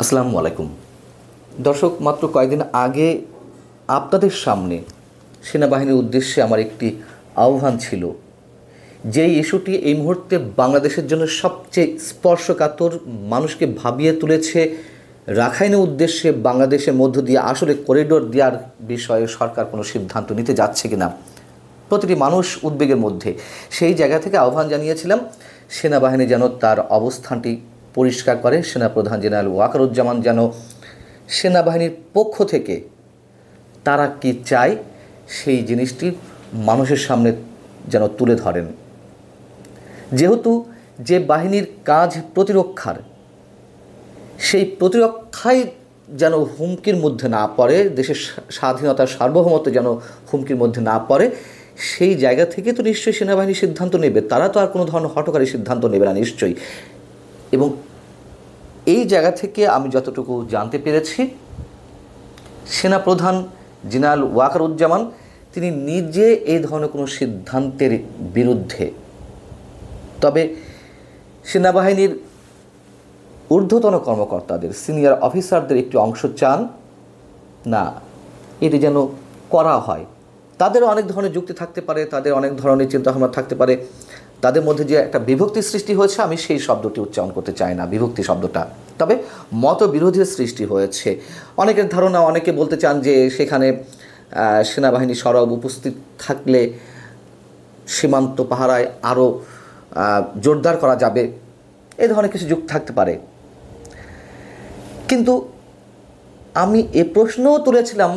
আসসালামু আলাইকুম দর্শক, মাত্র কয়েকদিন আগে আপনাদের সামনে সেনাবাহিনীর উদ্দেশ্যে আমার একটি আহ্বান ছিল। যেই ইস্যুটি এই মুহূর্তে বাংলাদেশের জন্য সবচেয়ে স্পর্শকাতর, মানুষকে ভাবিয়ে তুলেছে। রাখাইনের উদ্দেশ্যে বাংলাদেশের মধ্য দিয়ে আসলে করিডোর দেওয়ার বিষয়ে সরকার কোনো সিদ্ধান্ত নিতে যাচ্ছে কিনা, প্রতিটি মানুষ উদ্বেগের মধ্যে। সেই জায়গা থেকে আহ্বান জানিয়েছিলাম সেনাবাহিনী যেন তার অবস্থানটি পরিষ্কার করে। সেনাপ্রধান জেনারেল ওয়াকারুজ্জামান যেন সেনাবাহিনীর পক্ষ থেকে তারা কি চায় সেই জিনিসটি মানুষের সামনে যেন তুলে ধরেন। যেহেতু যে বাহিনীর কাজ প্রতিরক্ষার, সেই প্রতিরক্ষাই যেন হুমকির মধ্যে না পড়ে, দেশের স্বাধীনতার সার্বভৌমত্ব যেন হুমকির মধ্যে না পড়ে, সেই জায়গা থেকে তো নিশ্চয়ই সেনাবাহিনী সিদ্ধান্ত নেবে। তারা তো আর কোনো ধরনের হঠকারী সিদ্ধান্ত নেবে না নিশ্চয়ই। এবং এই জায়গা থেকে আমি যতটুকু জানতে পেরেছি, সেনাপ্রধান জেনারেল ওয়াকারুজ্জামান তিনি নিজে এই ধরনের কোনো সিদ্ধান্তের বিরুদ্ধে। তবে সেনাবাহিনীর ঊর্ধ্বতন কর্মকর্তাদের, সিনিয়র অফিসারদের একটি অংশ চান না এটি যেন করা হয়। তাদেরও অনেক ধরনের যুক্তি থাকতে পারে, তাদের অনেক ধরনের চিন্তাভাবনা থাকতে পারে। তাদের মধ্যে যে একটা বিভক্তি সৃষ্টি হয়েছে, আমি সেই শব্দটি উচ্চারণ করতে চাই না, বিভক্তি শব্দটা। তবে মতবিরোধের সৃষ্টি হয়েছে। অনেকের ধারণা, অনেকে বলতে চান যে সেখানে সেনাবাহিনী সরব উপস্থিত থাকলে সীমান্ত পাহারায় আরও জোরদার করা যাবে, এই ধরনের কিছু যুক্তি থাকতে পারে। কিন্তু আমি এ প্রশ্নও তুলেছিলাম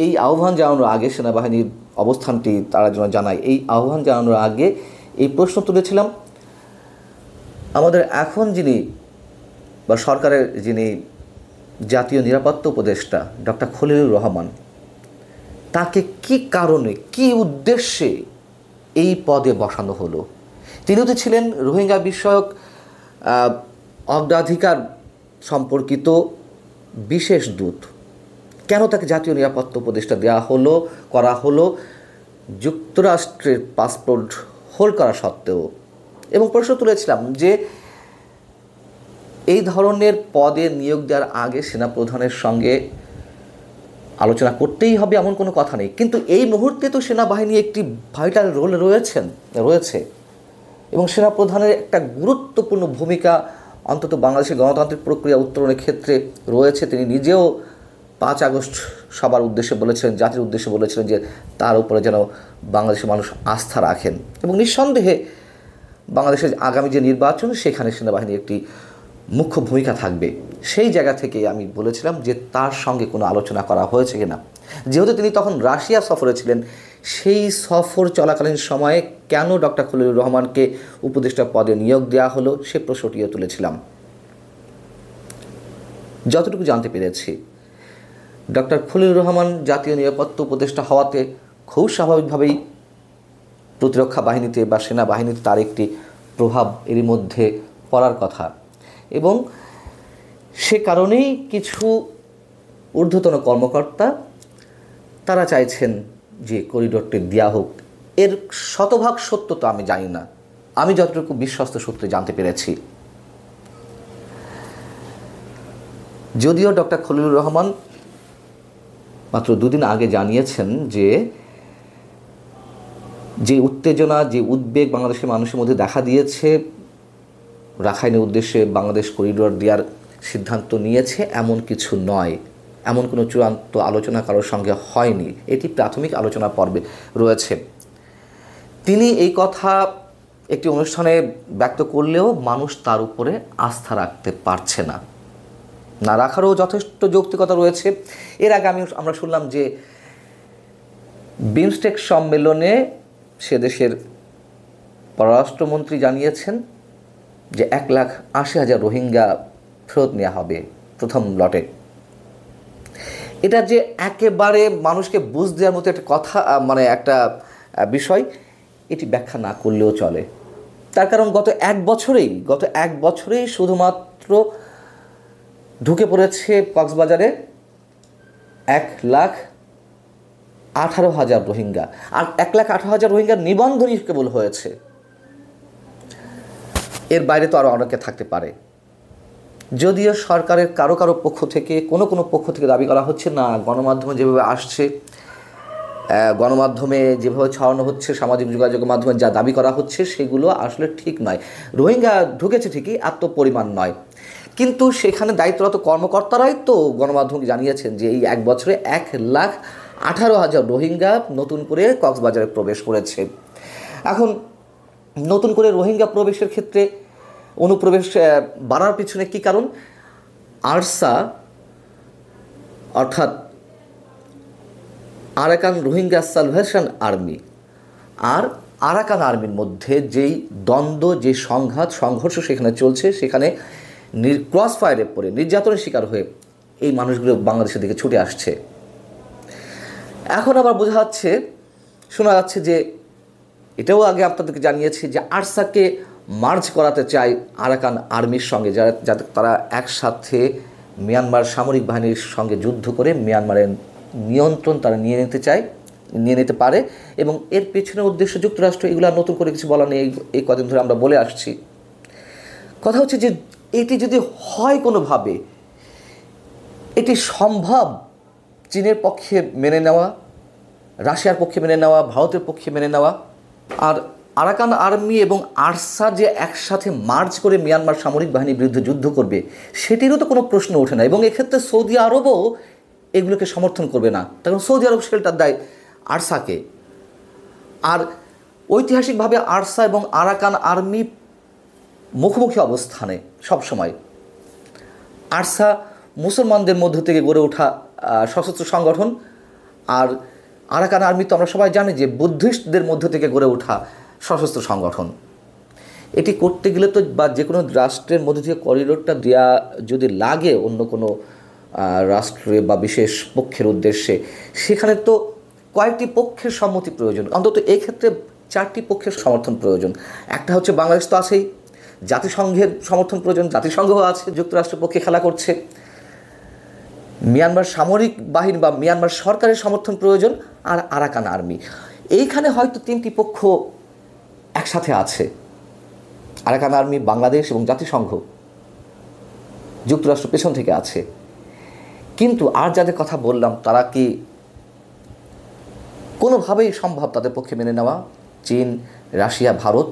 এই আহ্বান জানানোর আগে, সেনাবাহিনীর অবস্থানটি তারা যেন জানায়, এই আহ্বান জানানোর আগে এই প্রশ্ন তুলেছিলাম আমাদের এখন যিনি বা সরকারের যিনি জাতীয় নিরাপত্তা উপদেষ্টা ডক্টর খলিলুর রহমান, তাকে কি কারণে, কি উদ্দেশ্যে এই পদে বসানো হলো। তিনি তো ছিলেন রোহিঙ্গা বিষয়ক অগ্রাধিকার সম্পর্কিত বিশেষ দূত। কেন তাকে জাতীয় নিরাপত্তা উপদেষ্টা দেওয়া হলো, করা হলো যুক্তরাষ্ট্রের পাসপোর্ট হোল্ড করা সত্ত্বেও? এবং প্রশ্ন তুলেছিলাম যে এই ধরনের পদে নিয়োগ দেওয়ার আগে সেনাপ্রধানের সঙ্গে আলোচনা করতেই হবে এমন কোনো কথা নেই, কিন্তু এই মুহূর্তে তো সেনাবাহিনী একটি ভাইটাল রোল রয়েছে এবং সেনাপ্রধানের একটা গুরুত্বপূর্ণ ভূমিকা অন্তত বাংলাদেশের গণতান্ত্রিক প্রক্রিয়া উত্তরণের ক্ষেত্রে রয়েছে। তিনি নিজেও 5 আগস্ট সবার উদ্দেশ্যে বলেছিলেন, জাতির উদ্দেশ্যে বলেছিলেন যে তার উপরে যেন বাংলাদেশের মানুষ আস্থা রাখেন। এবং নিঃসন্দেহে বাংলাদেশের আগামী যে নির্বাচন, সেখানে সেনাবাহিনীর একটি মুখ্য ভূমিকা থাকবে। সেই জায়গা থেকে আমি বলেছিলাম যে তার সঙ্গে কোনো আলোচনা করা হয়েছে কিনা। যেহেতু তিনি তখন রাশিয়া সফরে ছিলেন, সেই সফর চলাকালীন সময়ে কেন ডক্টর খলিলুর রহমানকে উপদেষ্টা পদে নিয়োগ দেওয়া হলো সে প্রশ্নটিও তুলেছিলাম। যতটুকু জানতে পেরেছি, ডক্টর খলিলুর রহমান জাতীয় নিরাপত্তা উপদেষ্টা হওয়াতে খুব স্বাভাবিকভাবেই প্রতিরক্ষা বাহিনীতে বা সেনাবাহিনীতে তার একটি প্রভাব এরই মধ্যে পড়ার কথা। এবং সে কারণেই কিছু ঊর্ধ্বতন কর্মকর্তা তারা চাইছেন যে করিডোরটি দেওয়া হোক। এর শতভাগ সত্য তো আমি জানি না, আমি যতটুকু বিশ্বস্ত সূত্রে জানতে পেরেছি, যদিও ডক্টর খলিলুর রহমান মাত্র 2 দিন আগে জানিয়েছেন যে উত্তেজনা, যে উদ্বেগ বাংলাদেশের মানুষের মধ্যে দেখা দিয়েছে, রাখাইনের উদ্দেশ্যে বাংলাদেশ করিডোর দেওয়ার সিদ্ধান্ত নিয়েছে এমন কিছু নয়, এমন কোনো চূড়ান্ত আলোচনা কারোর সঙ্গে হয়নি, এটি প্রাথমিক আলোচনা পর্বে রয়েছে। তিনি এই কথা একটি অনুষ্ঠানে ব্যক্ত করলেও মানুষ তার উপরে আস্থা রাখতে পারছে না, না রাখারও যথেষ্ট যৌক্তিকতা রয়েছে। এর আগে আমরা শুনলাম যে বিমস্টেক সম্মেলনে সে দেশের পররাষ্ট্রমন্ত্রী জানিয়েছেন যে 1,80,000 রোহিঙ্গা ফেরত নেওয়া হবে প্রথম লটে। এটা যে একেবারে মানুষকে বুঝ দেওয়ার মতো একটা কথা, মানে একটা বিষয়, এটি ব্যাখ্যা না করলেও চলে। তার কারণ গত এক বছরেই শুধুমাত্র ঢুকে পড়েছে কক্সবাজারে 1,18,000 রোহিঙ্গা, আর 1,18,000 রোহিঙ্গার নিবন্ধনই কেবল হয়েছে। এর বাইরে তো আরও অনেকে থাকতে পারে। যদিও সরকারের কারো কারো পক্ষ থেকে কোনো কোনো পক্ষ থেকে দাবি করা হচ্ছে না, গণমাধ্যমে যেভাবে আসছে, গণমাধ্যমে যেভাবে ছড়ানো হচ্ছে, সামাজিক যোগাযোগের মাধ্যমে যা দাবি করা হচ্ছে সেগুলো আসলে ঠিক নয়। রোহিঙ্গা ঢুকেছে ঠিকই, এত পরিমাণ নয়, কিন্তু সেখানে দায়িত্বরত কর্মকর্তারাই তো গণমাধ্যমকে জানিয়েছেন যে এই 1 বছরে 1,18,000 রোহিঙ্গা নতুন করে কক্সবাজারে প্রবেশ করেছে। এখন নতুন করে রোহিঙ্গা প্রবেশের ক্ষেত্রে অনুপ্রবেশ বাড়ার পিছনে কী কারণ? আরসা অর্থাৎ আরাকান রোহিঙ্গা সালভেশন আর্মি আর আরাকান আর্মির মধ্যে যেই দ্বন্দ্ব, যে সংঘর্ষ সেখানে চলছে, সেখানে ক্রস ফায়ারে পড়ে নির্যাতনের শিকার হয়ে এই মানুষগুলো বাংলাদেশের দিকে ছুটে আসছে। এখন আবার বোঝা যাচ্ছে, শোনা যাচ্ছে যে, এটাও আগে আপনাদেরকে জানিয়েছি যে আরসাকে মার্জ করাতে চায় আরাকান আর্মির সঙ্গে, যাতে তারা একসাথে মিয়ানমার সামরিক বাহিনীর সঙ্গে যুদ্ধ করে মিয়ানমারের নিয়ন্ত্রণ তারা নিয়ে নিতে পারে। এবং এর পেছনের উদ্দেশ্য যুক্তরাষ্ট্র, এগুলো নতুন করে কিছু বলা নেই, এই কদিন ধরে আমরা বলে আসছি। কথা হচ্ছে যে এটি যদি হয় কোনোভাবে, এটি সম্ভব চীনের পক্ষে মেনে নেওয়া, রাশিয়ার পক্ষে মেনে নেওয়া, ভারতের পক্ষে মেনে নেওয়া। আর আরাকান আর্মি এবং আরসা যে একসাথে মার্চ করে মিয়ানমার সামরিক বাহিনীর বিরুদ্ধে যুদ্ধ করবে, সেটিরও তো কোনো প্রশ্ন ওঠে না। এবং এক্ষেত্রে সৌদি আরবও এগুলোকে সমর্থন করবে না, তখন সৌদি আরব শেল্টার দেয় আরসাকে। আর ঐতিহাসিকভাবে আরসা এবং আরাকান আর্মি মুখোমুখি অবস্থানে সবসময়। আরসা মুসলমানদের মধ্য থেকে গড়ে ওঠা সশস্ত্র সংগঠন, আর আরাকান আর্মি তো আমরা সবাই জানি যে বুদ্ধিস্টদের মধ্য থেকে গড়ে ওঠা সশস্ত্র সংগঠন। এটি করতে গেলে তো বা যে কোনো রাষ্ট্রের মধ্যে থেকে করিডোরটা দেওয়া যদি লাগে অন্য কোনো রাষ্ট্রে বা বিশেষ পক্ষের উদ্দেশ্যে, সেখানে তো কয়েকটি পক্ষের সম্মতি প্রয়োজন, অন্তত এক্ষেত্রে 4টি পক্ষের সমর্থন প্রয়োজন। একটা হচ্ছে বাংলাদেশ তো আছেই, জাতিসংঘের সমর্থন প্রয়োজন, জাতিসংঘ আছে, যুক্তরাষ্ট্রের পক্ষে খেলা করছে, মিয়ানমার সামরিক বাহিনী বা মিয়ানমার সরকারের সমর্থন প্রয়োজন, আর আরাকান আর্মি। এইখানে হয়তো 3টি পক্ষ একসাথে আছে, আরাকান আর্মি, বাংলাদেশ এবং জাতিসংঘ, যুক্তরাষ্ট্র পেছন থেকে আছে। কিন্তু আর যাদের কথা বললাম, তারা কি কোনোভাবেই সম্ভব তাদের পক্ষে মেনে নেওয়া? চীন, রাশিয়া, ভারত।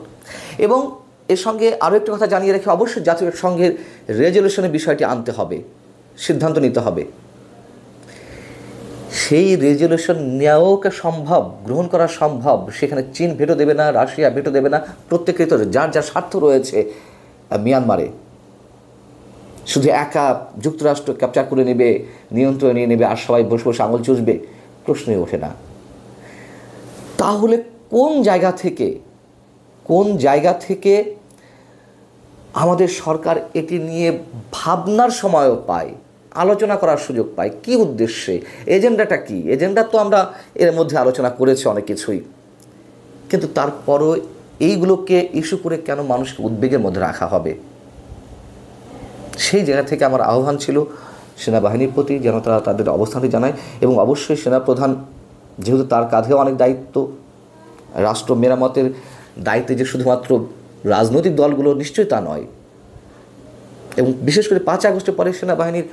এবং এর সঙ্গে আরও একটা কথা জানিয়ে রেখে, অবশ্যই জাতিসংঘের রেজলিউশনের বিষয়টি আনতে হবে, সিদ্ধান্ত নিতে হবে। সেই রেজলিউশন নেওয়াও সম্ভব, গ্রহণ করা সম্ভব। সেখানে চীন ভেটো দেবে না, রাশিয়া ভেটো দেবে না, প্রত্যেকের তো যার যার স্বার্থ রয়েছে মিয়ানমারে। শুধু একা যুক্তরাষ্ট্র ক্যাপচার করে নেবে, নিয়ন্ত্রণে নিয়ে নেবে, আর সবাই বসে বসে আঙুল চুষবে, প্রশ্নই ওঠে না। তাহলে কোন জায়গা থেকে আমাদের সরকার এটি নিয়ে ভাবনার সময়ও পায়, আলোচনা করার সুযোগ পায়? কী উদ্দেশ্যে? এজেন্ডাটা কি? এজেন্ডা তো আমরা এর মধ্যে আলোচনা করেছি অনেক কিছুই, কিন্তু তারপরও এইগুলোকে ইস্যু করে কেন মানুষকে উদ্বেগের মধ্যে রাখা হবে? সেই জায়গা থেকে আমার আহ্বান ছিল সেনাবাহিনীর প্রতি, যেন তারা তাদের অবস্থানটি জানায়। এবং অবশ্যই সেনাপ্রধান, যেহেতু তার কাঁধেও অনেক দায়িত্ব, রাষ্ট্র মেরামতের দায়িত্বে যে শুধুমাত্র রাজনৈতিক দলগুলো, নিশ্চয়ই তা নয়। এবং বিশেষ করে 5 আগস্টের পরে সেনাবাহিনীর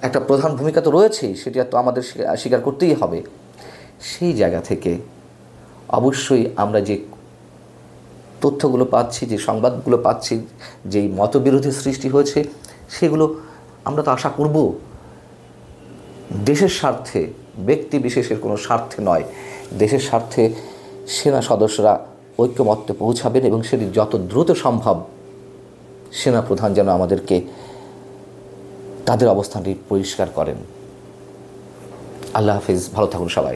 একটা প্রধান ভূমিকা তো রয়েছেই, সেটি তো আমাদের স্বীকার করতেই হবে। সেই জায়গা থেকে অবশ্যই আমরা যে তথ্যগুলো পাচ্ছি, যে সংবাদগুলো পাচ্ছি, যেই মতবিরোধী সৃষ্টি হয়েছে, সেগুলো আমরা তো আশা করব দেশের স্বার্থে, ব্যক্তি বিশেষের কোনো স্বার্থে নয়, দেশের স্বার্থে সেনা সদস্যরা ঐক্যমত্যে পৌঁছাবেন এবং সেটি যত দ্রুত সম্ভব সেনাপ্রধান যেন আমাদেরকে তাদের অবস্থানটি পরিষ্কার করেন। আল্লাহ হাফিজ, ভালো থাকুন সবাই।